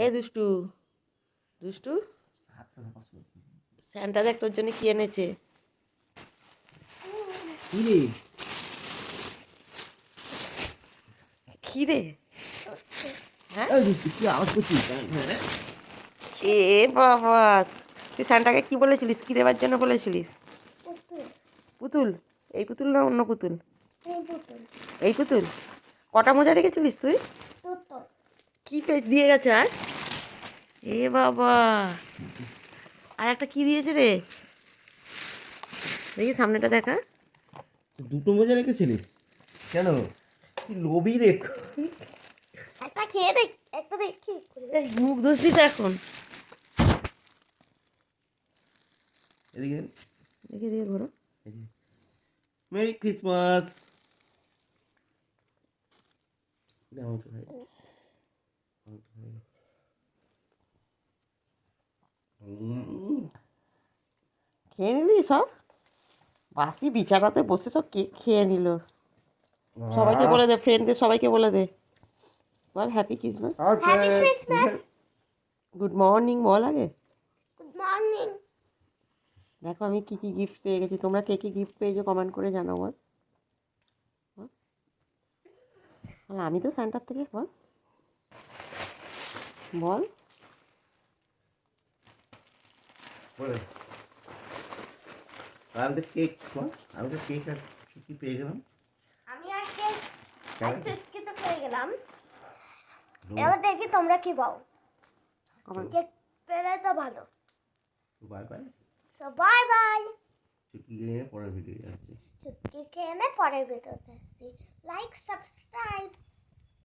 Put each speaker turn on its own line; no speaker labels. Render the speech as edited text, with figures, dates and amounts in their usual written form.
এ দুষ্টু দুষ্টু স্যান্টা দেখ তোর জন্য কি এনেছে। কি রে? হ্যাঁ এ বাবা, তুই স্যান্টাকে কি বলেছিলিস, কি দেওয়ার জন্য বলেছিলিস? পুতুল। এই পুতুল না অন্য পুতুল? এই পুতুল। কটা মোজা দেখেছিলিস তুই? কি পেজ দিয়ে গেছে আর? এ বাবা, আর একটা কি দিয়েছে রে? দেখি সামনেটা দেখা।
দুটো মোজা রেখেছিলিস কেন? কি লোভী রে।
একটা খেয়ে দেখ, একটা দেখি।
এই মুখ ধুসলি তো এখন।
এদিকে
দেখি দেখি ঘোরো।
Merry Christmas.
খেয়ে নিলি সব? বাসি বিছানাতে বসে সব কেক খেয়ে নিল। সবাইকে বলে দে, ফ্রেন্ডদের সবাইকে বলে দে। বল happy Christmas.
Happy Christmas.
Good morning বল আগে।
Good morning.
দেখো আমি কি কি গিফট পেয়ে গেছি, তোমরা কে কি গিফট পেয়েছো কমেন্ট করে জানাও। বল বল, আমি তো সেন্টার থেকে। বল বল।
আমাদের কেক, আমাদের কেক আর কি পেয়ে গেলাম।
আমি আর কেক আর চুটকি তো পেয়ে গেলাম। এবার দেখি তোমরা কি পাও। কেক পেলে তো ভালো।
Bye bye.
So bye bye.
চুটকি নিয়ে পরের ভিডিও আসছে।
চুটকি খেয়ে নে, পরের ভিডিওতে আসছি। Like subscribe.